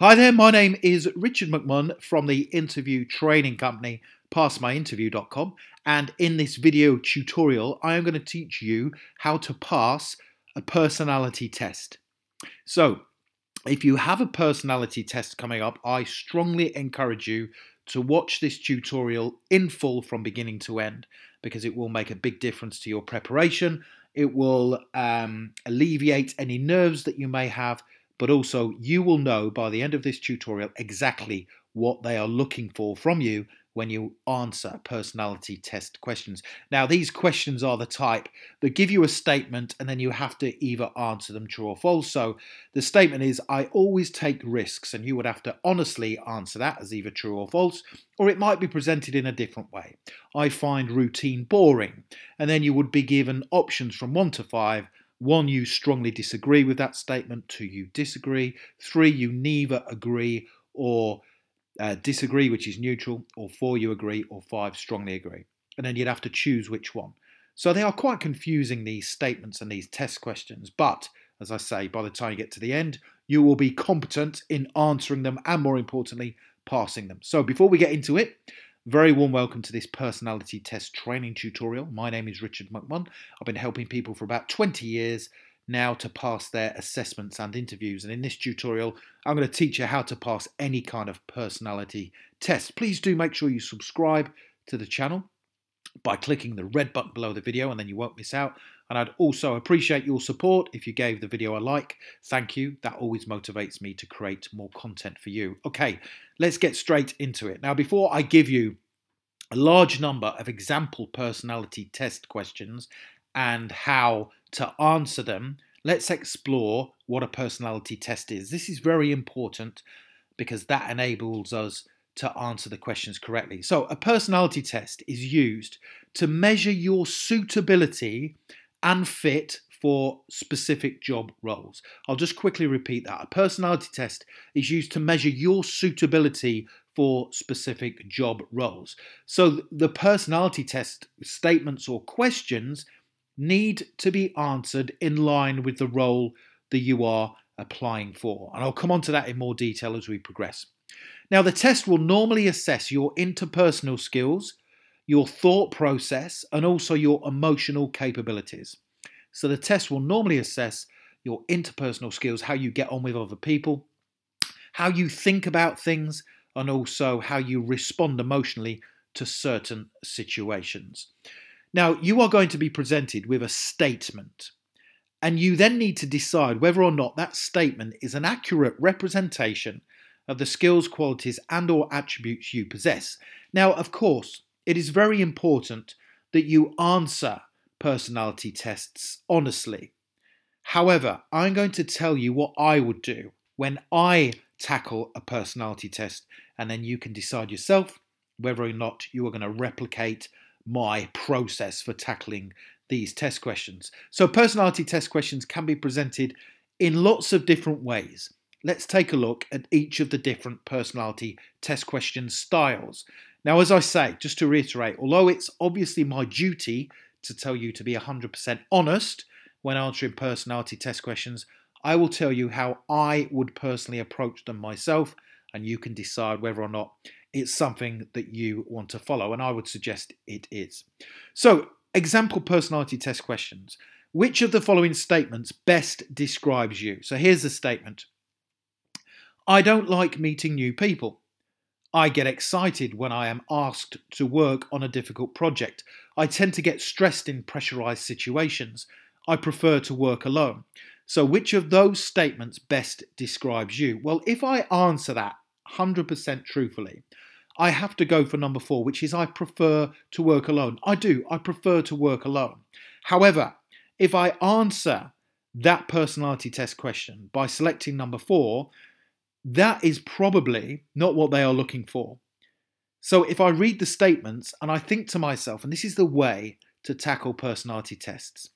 Hi there, my name is Richard McMunn from the interview training company passmyinterview.com, and in this video tutorial I am going to teach you how to pass a personality test. So if you have a personality test coming up, I strongly encourage you to watch this tutorial in full from beginning to end, because it will make a big difference to your preparation. It will alleviate any nerves that you may have, but also you will know by the end of this tutorial exactly what they are looking for from you when you answer personality test questions. Now, these questions are the type that give you a statement and then you have to either answer them true or false. So the statement is, I always take risks, and you would have to honestly answer that as either true or false, or it might be presented in a different way. I find routine boring, and then you would be given options from 1 to 5. 1, you strongly disagree with that statement. 2, you disagree. 3, you neither agree or disagree, which is neutral. Or 4, you agree. Or 5, strongly agree. And then you'd have to choose which one. So they are quite confusing, these statements and these test questions. But as I say, by the time you get to the end, you will be competent in answering them and, more importantly, passing them. So before we get into it, very warm welcome to this personality test training tutorial. My name is Richard McMunn. I've been helping people for about 20 years now to pass their assessments and interviews. And in this tutorial, I'm going to teach you how to pass any kind of personality test. Please do make sure you subscribe to the channel by clicking the red button below the video, and then you won't miss out. And I'd also appreciate your support if you gave the video a like. Thank you. That always motivates me to create more content for you. Okay, let's get straight into it. Now, before I give you a large number of example personality test questions and how to answer them, let's explore what a personality test is. This is very important because that enables us to answer the questions correctly. So a personality test is used to measure your suitability and fit for specific job roles. I'll just quickly repeat that. A personality test is used to measure your suitability for specific job roles. So the personality test statements or questions need to be answered in line with the role that you are applying for. And I'll come on to that in more detail as we progress. Now, the test will normally assess your interpersonal skills, your thought process, and also your emotional capabilities. So the test will normally assess your interpersonal skills, how you get on with other people, how you think about things, and also how you respond emotionally to certain situations. Now, you are going to be presented with a statement, and you then need to decide whether or not that statement is an accurate representation of the skills, qualities, and or attributes you possess. Now, of course, it is very important that you answer personality tests honestly. However, I'm going to tell you what I would do when I tackle a personality test, and then you can decide yourself whether or not you are going to replicate my process for tackling these test questions. So personality test questions can be presented in lots of different ways. Let's take a look at each of the different personality test question styles. Now, as I say, just to reiterate, although it's obviously my duty to tell you to be 100% honest when answering personality test questions, I will tell you how I would personally approach them myself, and you can decide whether or not it's something that you want to follow, and I would suggest it is. So, example personality test questions. Which of the following statements best describes you? So here's the statement. I don't like meeting new people. I get excited when I am asked to work on a difficult project. I tend to get stressed in pressurized situations. I prefer to work alone. So which of those statements best describes you? Well, if I answer that 100% truthfully, I have to go for number 4, which is I prefer to work alone. I do. I prefer to work alone. However, if I answer that personality test question by selecting number 4, that is probably not what they are looking for. So if I read the statements and I think to myself, and this is the way to tackle personality tests,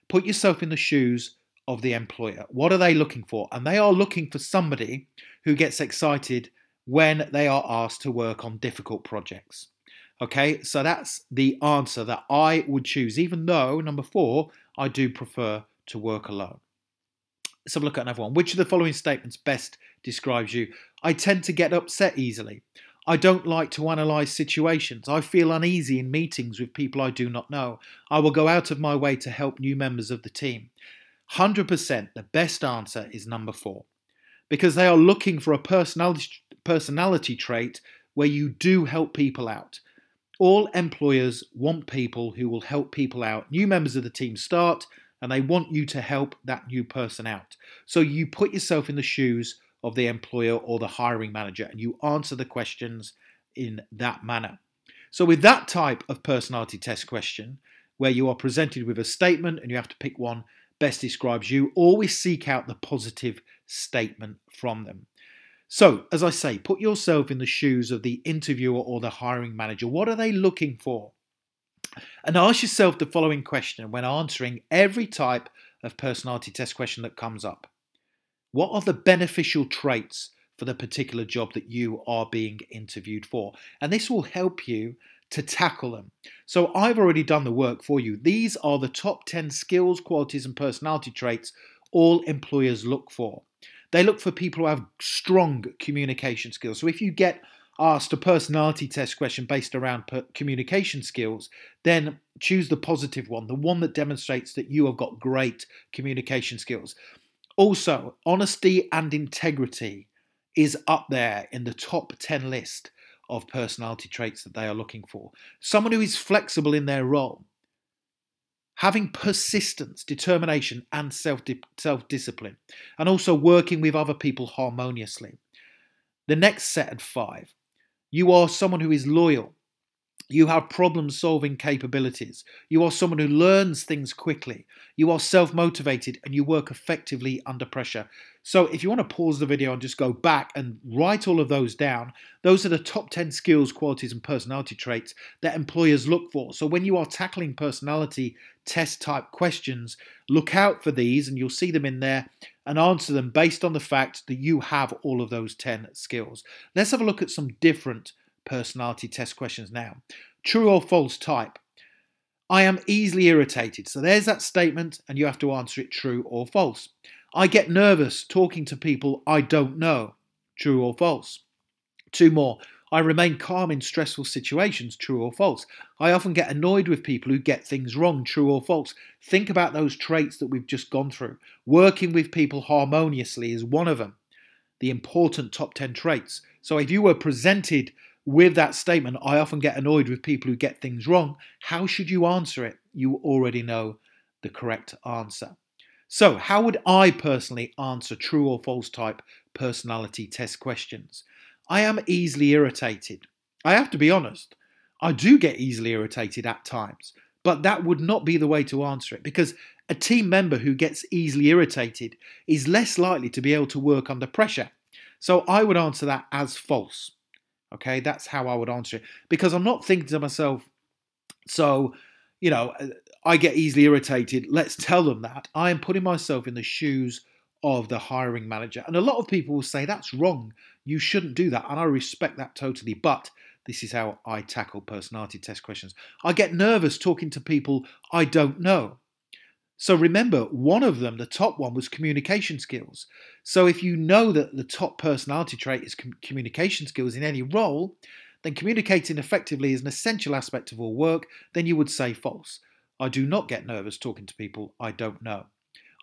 put yourself in the shoes of the employer. What are they looking for? And they are looking for somebody who gets excited when they are asked to work on difficult projects. Okay, so that's the answer that I would choose, even though, number 4, I do prefer to work alone. Let's have a look at another one. Which of the following statements best describes you? I tend to get upset easily. I don't like to analyse situations. I feel uneasy in meetings with people I do not know. I will go out of my way to help new members of the team. 100% the best answer is number 4, because they are looking for a personality trait where you do help people out. All employers want people who will help people out. New members of the team start and they want you to help that new person out. So you put yourself in the shoes of the employer or the hiring manager and you answer the questions in that manner. So with that type of personality test question, where you are presented with a statement and you have to pick one best describes you, always seek out the positive statement from them. So, as I say, put yourself in the shoes of the interviewer or the hiring manager. What are they looking for? And ask yourself the following question when answering every type of personality test question that comes up. What are the beneficial traits for the particular job that you are being interviewed for? And this will help you to tackle them. So I've already done the work for you. These are the top 10 skills, qualities, and personality traits all employers look for. They look for people who have strong communication skills. So if you get asked a personality test question based around communication skills, then choose the positive one, the one that demonstrates that you have got great communication skills. Also, honesty and integrity is up there in the top 10 list of personality traits that they are looking for. Someone who is flexible in their role, having persistence, determination, and self-discipline, and also working with other people harmoniously. The next set of 5, you are someone who is loyal. You have problem-solving capabilities. You are someone who learns things quickly. You are self-motivated and you work effectively under pressure. So if you want to pause the video and just go back and write all of those down, those are the top 10 skills, qualities, and personality traits that employers look for. So when you are tackling personality test type questions, look out for these and you'll see them in there and answer them based on the fact that you have all of those 10 skills. Let's have a look at some different personality test questions now. True or false type. I am easily irritated. So there's that statement and you have to answer it true or false. I get nervous talking to people I don't know. True or false. 2 more. I remain calm in stressful situations. True or false. I often get annoyed with people who get things wrong. True or false. Think about those traits that we've just gone through. Working with people harmoniously is one of them. The important top 10 traits. So if you were presented with that statement, I often get annoyed with people who get things wrong, how should you answer it? You already know the correct answer. So how would I personally answer true or false type personality test questions? I am easily irritated. I have to be honest, I do get easily irritated at times, but that would not be the way to answer it, because a team member who gets easily irritated is less likely to be able to work under pressure. So I would answer that as false. Okay, that's how I would answer it, because I'm not thinking to myself, so, you know, I get easily irritated, let's tell them that. I am putting myself in the shoes of the hiring manager. And a lot of people will say, that's wrong, you shouldn't do that. And I respect that totally, but this is how I tackle personality test questions. I get nervous talking to people I don't know. So remember, one of them, the top one, was communication skills. So if you know that the top personality trait is communication skills in any role, then communicating effectively is an essential aspect of all work, then you would say false. I do not get nervous talking to people I don't know.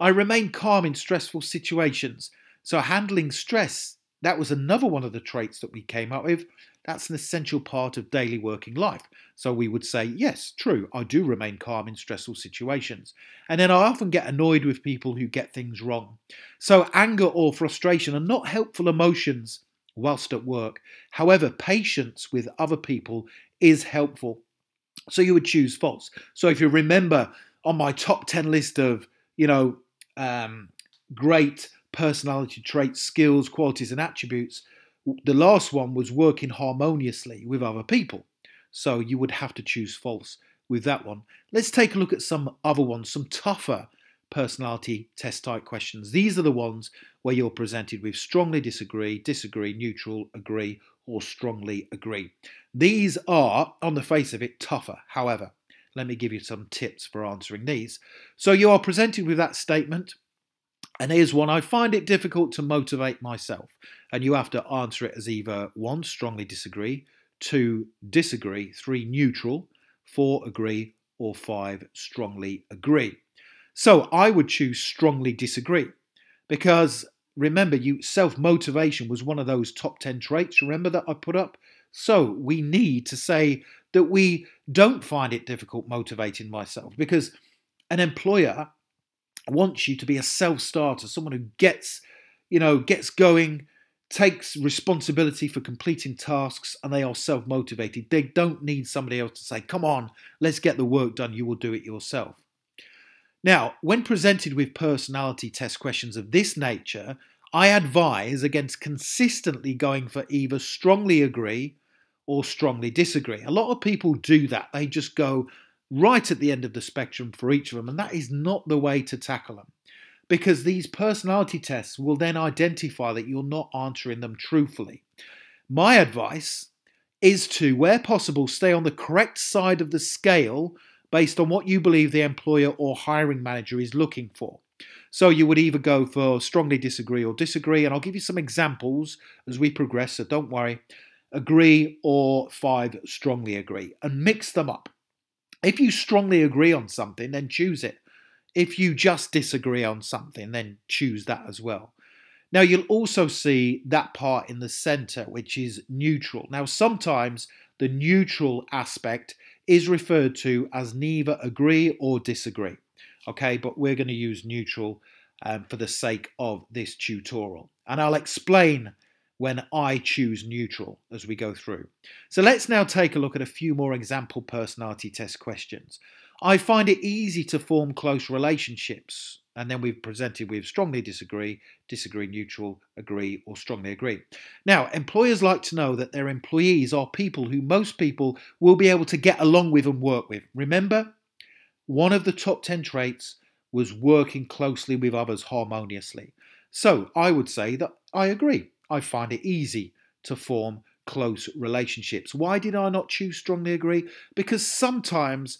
I remain calm in stressful situations. So handling stress, that was another one of the traits that we came up with. That's an essential part of daily working life. So we would say, yes, true, I do remain calm in stressful situations. And then I often get annoyed with people who get things wrong. So anger or frustration are not helpful emotions whilst at work. However, patience with other people is helpful. So you would choose false. So if you remember on my top 10 list of, great personality traits, skills, qualities, and attributes, the last one was working harmoniously with other people. So you would have to choose false with that one. Let's take a look at some other ones, some tougher personality test type questions. These are the ones where you're presented with strongly disagree, disagree, neutral, agree, or strongly agree. These are, on the face of it, tougher. However, let me give you some tips for answering these. So you are presented with that statement. And here's one. I find it difficult to motivate myself. And you have to answer it as either 1, strongly disagree, 2, disagree, 3, neutral, 4, agree, or 5, strongly agree. So I would choose strongly disagree because remember, self-motivation was one of those top 10 traits, remember, that I put up? So we need to say that we don't find it difficult motivating myself, because an employer wants you to be a self-starter, someone who gets going, takes responsibility for completing tasks, and they are self-motivated. They don't need somebody else to say, come on, let's get the work done, you will do it yourself. Now, when presented with personality test questions of this nature, I advise against consistently going for either strongly agree or strongly disagree. A lot of people do that. They just go right at the end of the spectrum for each of them, and that is not the way to tackle them, because these personality tests will then identify that you're not answering them truthfully. My advice is to, where possible, stay on the correct side of the scale based on what you believe the employer or hiring manager is looking for. So you would either go for strongly disagree or disagree, and I'll give you some examples as we progress, so don't worry. Agree or 5, strongly agree, and mix them up. If you strongly agree on something, then choose it. If you just disagree on something, then choose that as well. Now, you'll also see that part in the center, which is neutral. Now, sometimes the neutral aspect is referred to as neither agree or disagree. Okay, but we're going to use neutral for the sake of this tutorial. And I'll explain when I choose neutral as we go through. So let's now take a look at a few more example personality test questions. I find it easy to form close relationships, and then we've presented with strongly disagree, disagree, neutral, agree, or strongly agree. Now, employers like to know that their employees are people who most people will be able to get along with and work with. Remember, one of the top 10 traits was working closely with others harmoniously. So I would say that I agree. I find it easy to form close relationships. Why did I not choose strongly agree? Because sometimes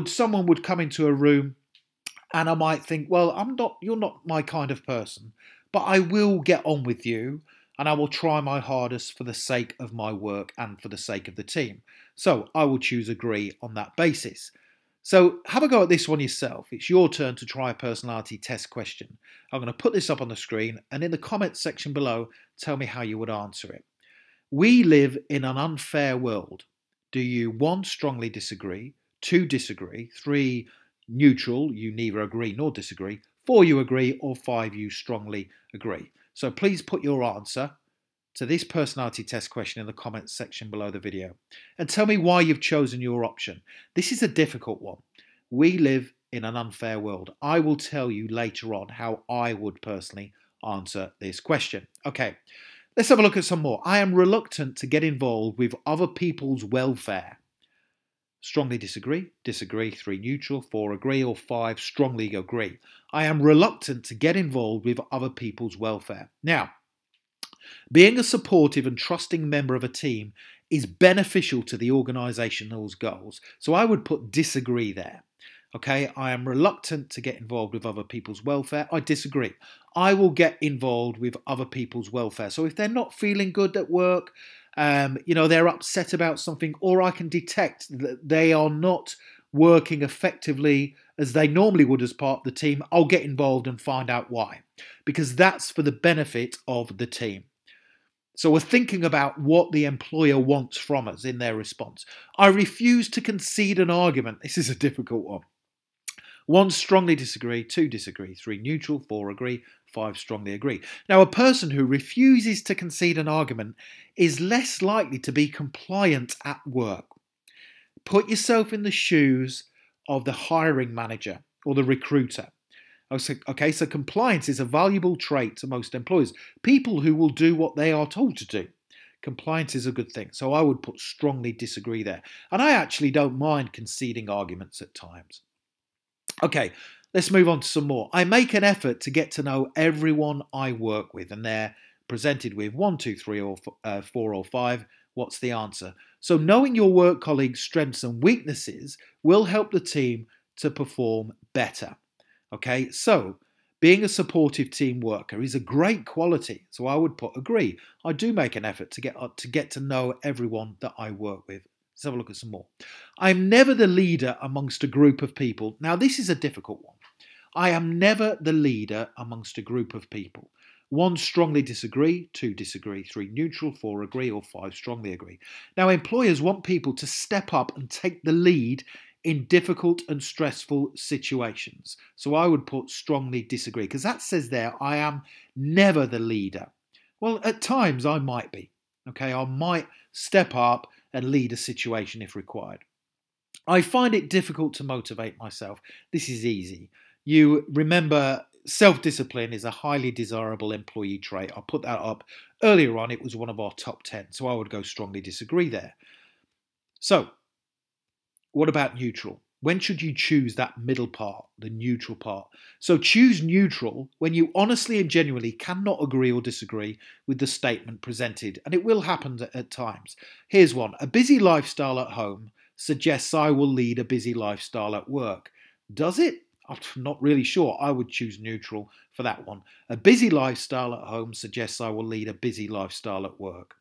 someone would come into a room and I might think, well, you're not my kind of person, but I will get on with you and I will try my hardest for the sake of my work and for the sake of the team. So I will choose agree on that basis. So have a go at this one yourself. It's your turn to try a personality test question. I'm going to put this up on the screen, and in the comments section below, tell me how you would answer it. We live in an unfair world. Do you 1, strongly disagree, 2, disagree, 3, neutral, you neither agree nor disagree, 4, you agree, or 5, you strongly agree? So please put your answer to this personality test question in the comments section below the video, and tell me why you've chosen your option. This is a difficult one. We live in an unfair world. I will tell you later on how I would personally answer this question. Okay, let's have a look at some more. I am reluctant to get involved with other people's welfare. Strongly disagree, disagree, 3, neutral, 4, agree, or 5, strongly agree. I am reluctant to get involved with other people's welfare. Now, being a supportive and trusting member of a team is beneficial to the organisation's goals. So I would put disagree there. Okay, I am reluctant to get involved with other people's welfare. I disagree. I will get involved with other people's welfare. So if they're not feeling good at work, they're upset about something, or I can detect that they are not working effectively as they normally would as part of the team, I'll get involved and find out why, because that's for the benefit of the team. So we're thinking about what the employer wants from us in their response. I refuse to concede an argument. This is a difficult one. 1, strongly disagree, 2, disagree, 3, neutral, 4, agree, 5, strongly agree. Now, a person who refuses to concede an argument is less likely to be compliant at work. Put yourself in the shoes of the hiring manager or the recruiter. Okay, so compliance is a valuable trait to most employers. People who will do what they are told to do. Compliance is a good thing. So I would put strongly disagree there. And I actually don't mind conceding arguments at times. Okay, let's move on to some more. I make an effort to get to know everyone I work with, and they're presented with 1, 2, 3, or 4 or 5. What's the answer? So knowing your work colleagues' strengths and weaknesses will help the team to perform better. Okay, so Being a supportive team worker is a great quality, so I would put agree. I do make an effort to get to know everyone that I work with. Let's have a look at some more. I'm never the leader amongst a group of people. Now, this is a difficult one. I am never the leader amongst a group of people. 1, strongly disagree. 2, disagree. 3, neutral. 4, agree. Or 5, strongly agree. Now, employers want people to step up and take the lead in difficult and stressful situations. So I would put strongly disagree, because that says there, I am never the leader. Well, at times I might be. Okay, I might step up and lead a situation if required. I find it difficult to motivate myself. This is easy. You remember, self-discipline is a highly desirable employee trait. I put that up earlier on. It was one of our top 10. So I would go strongly disagree there. So what about neutral? When should you choose that middle part, the neutral part? So choose neutral when you honestly and genuinely cannot agree or disagree with the statement presented. And it will happen at times. Here's one. A busy lifestyle at home suggests I will lead a busy lifestyle at work. Does it? I'm not really sure. I would choose neutral for that one. A busy lifestyle at home suggests I will lead a busy lifestyle at work.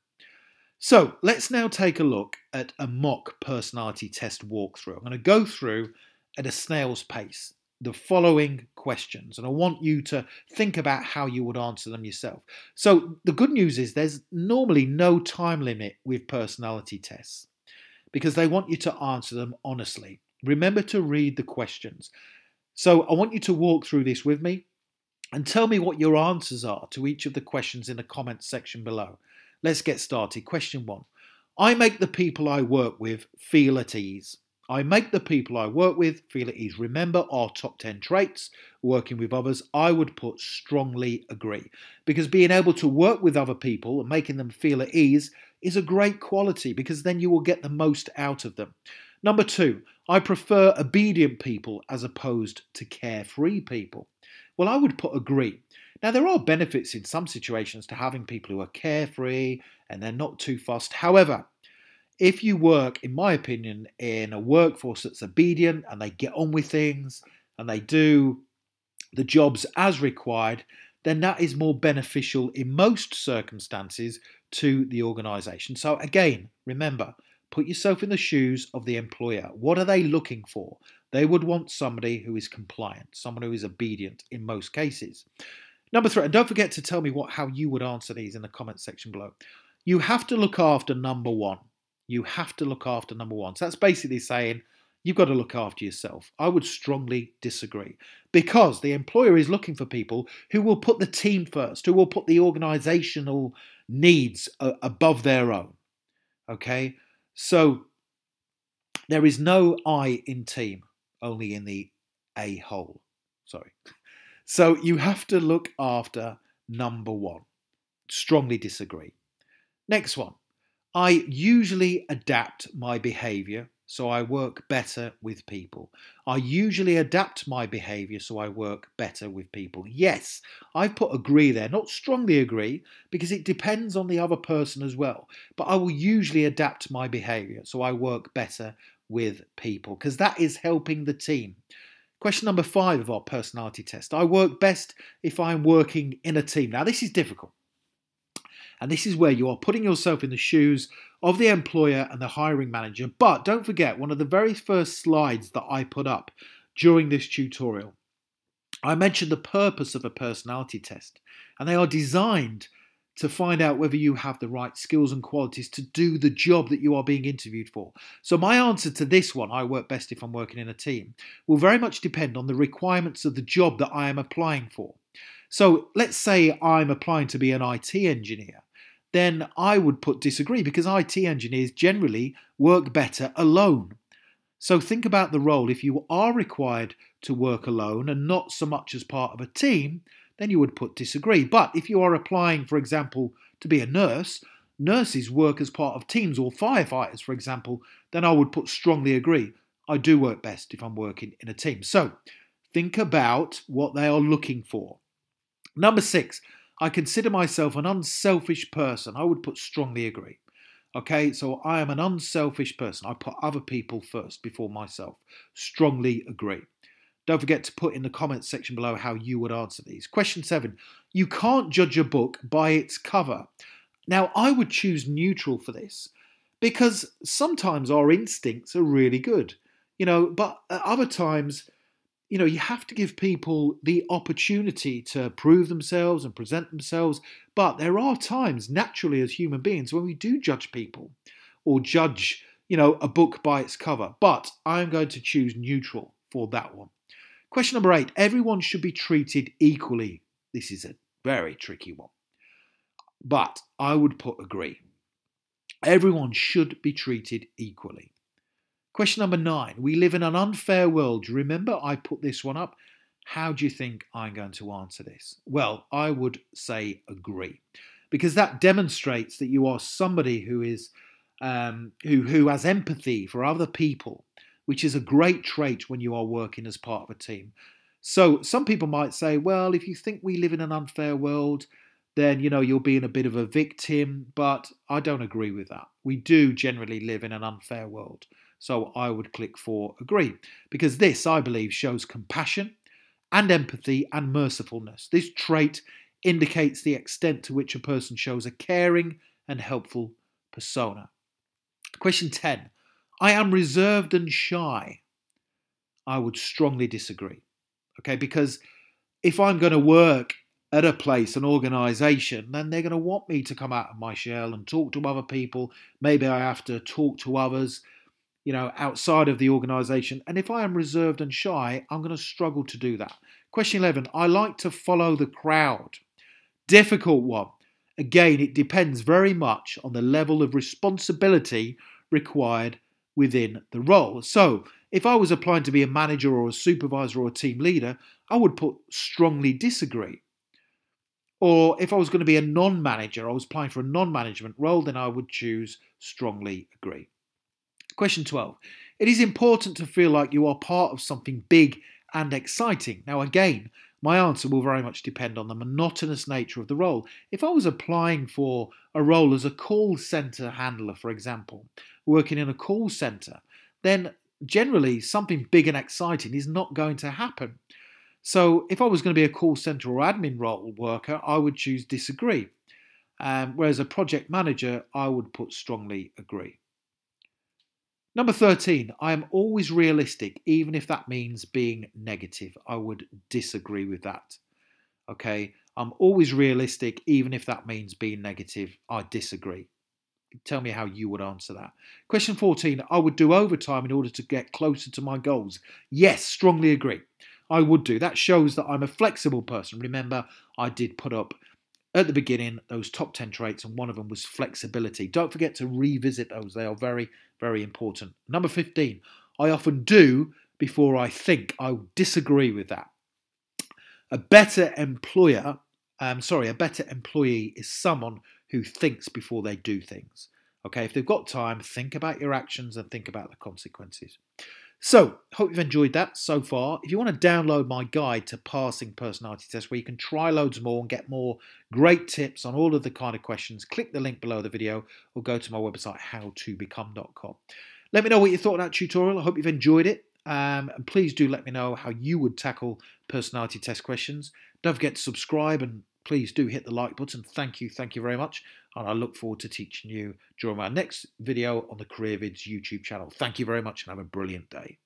So let's now take a look at a mock personality test walkthrough. I'm going to go through at a snail's pace the following questions, and I want you to think about how you would answer them yourself. So the good news is there's normally no time limit with personality tests because they want you to answer them honestly. Remember to read the questions. So I want you to walk through this with me and tell me what your answers are to each of the questions in the comments section below. Let's get started. Question 1. I make the people I work with feel at ease. I make the people I work with feel at ease. Remember our top 10 traits, working with others. I would put strongly agree, because being able to work with other people and making them feel at ease is a great quality, because then you will get the most out of them. Number 2, I prefer obedient people as opposed to carefree people. Well, I would put agree. Now, there are benefits in some situations to having people who are carefree and they're not too fussed. However, if you work, in my opinion, in a workforce that's obedient and they get on with things and they do the jobs as required, then that is more beneficial in most circumstances to the organisation. So again, remember, put yourself in the shoes of the employer. What are they looking for? They would want somebody who is compliant, someone who is obedient in most cases. Number 3, and don't forget to tell me how you would answer these in the comment section below. You have to look after number 1. You have to look after number 1. So that's basically saying you've got to look after yourself. I would strongly disagree, because the employer is looking for people who will put the team first, who will put the organisational needs above their own. Okay, so there is no I in team, only in the a hole. Sorry. So you have to look after number 1. Strongly disagree. Next one. I usually adapt my behaviour so I work better with people. I usually adapt my behaviour so I work better with people. Yes, I've put agree there, not strongly agree, because it depends on the other person as well. But I will usually adapt my behaviour so I work better with people, because that is helping the team. Question number 5 of our personality test. I work best if I'm working in a team. Now, this is difficult. And this is where you are putting yourself in the shoes of the employer and the hiring manager. But don't forget, one of the very first slides that I put up during this tutorial, I mentioned the purpose of a personality test. And they are designed to find out whether you have the right skills and qualities to do the job that you are being interviewed for. So my answer to this one, I work best if I'm working in a team, will very much depend on the requirements of the job that I am applying for. So let's say I'm applying to be an IT engineer. Then I would put disagree, because IT engineers generally work better alone. So think about the role. If you are required to work alone and not so much as part of a team, then you would put disagree. But if you are applying, for example, to be a nurse, nurses work as part of teams, or firefighters, for example, then I would put strongly agree. I do work best if I'm working in a team. So think about what they are looking for. Number 6, I consider myself an unselfish person. I would put strongly agree. Okay, so I am an unselfish person. I put other people first before myself. Strongly agree. Don't forget to put in the comments section below how you would answer these. Question 7. You can't judge a book by its cover. Now, I would choose neutral for this because sometimes our instincts are really good, but at other times, you have to give people the opportunity to prove themselves and present themselves. But there are times, naturally, as human beings, when we do judge people or judge, a book by its cover. But I'm going to choose neutral for that one. Question number 8. Everyone should be treated equally. This is a very tricky one. But I would put agree. Everyone should be treated equally. Question number 9. We live in an unfair world. Remember, I put this one up. How do you think I'm going to answer this? Well, I would say agree, because that demonstrates that you are somebody who is who has empathy for other people, which is a great trait when you are working as part of a team. So some people might say, well, if you think we live in an unfair world, then, you're being a bit of a victim. But I don't agree with that. We do generally live in an unfair world. So I would click for agree, because this, I believe, shows compassion and empathy and mercifulness. This trait indicates the extent to which a person shows a caring and helpful persona. Question 10. I am reserved and shy. I would strongly disagree. Okay, because if I'm going to work at a place, an organisation, then they're going to want me to come out of my shell and talk to other people. Maybe I have to talk to others, outside of the organisation. And if I am reserved and shy, I'm going to struggle to do that. Question 11. I like to follow the crowd. Difficult one. Again, it depends very much on the level of responsibility required within the role. So if I was applying to be a manager or a supervisor or a team leader, I would put strongly disagree. Or if I was going to be a non-manager, I was applying for a non-management role, then I would choose strongly agree. Question 12. It is important to feel like you are part of something big and exciting. Now, again, my answer will very much depend on the monotonous nature of the role. If I was applying for a role as a call centre handler, for example, working in a call centre, then generally something big and exciting is not going to happen. So if I was going to be a call centre or admin role worker, I would choose disagree. Whereas a project manager, I would put strongly agree. Number 13, I am always realistic, even if that means being negative. I would disagree with that. Okay, I'm always realistic, even if that means being negative. I disagree. Tell me how you would answer that. Question 14, I would do overtime in order to get closer to my goals. Yes, strongly agree. I would do. That shows that I'm a flexible person. Remember, I did put up at the beginning those top 10 traits, and one of them was flexibility. Don't forget to revisit those. They are very, very important. Number 15, I often do before I think. I disagree with that. A better employee is someone who thinks before they do things. Okay, if they've got time, think about your actions and think about the consequences. So, hope you've enjoyed that so far. If you want to download my guide to passing personality tests, where you can try loads more and get more great tips on all of the kind of questions, click the link below the video or go to my website, howtobecome.com. Let me know what you thought of that tutorial. I hope you've enjoyed it. And please do let me know how you would tackle personality test questions. Don't forget to subscribe and please do hit the like button. Thank you very much. And I look forward to teaching you during my next video on the CareerVids YouTube channel. Thank you very much and have a brilliant day.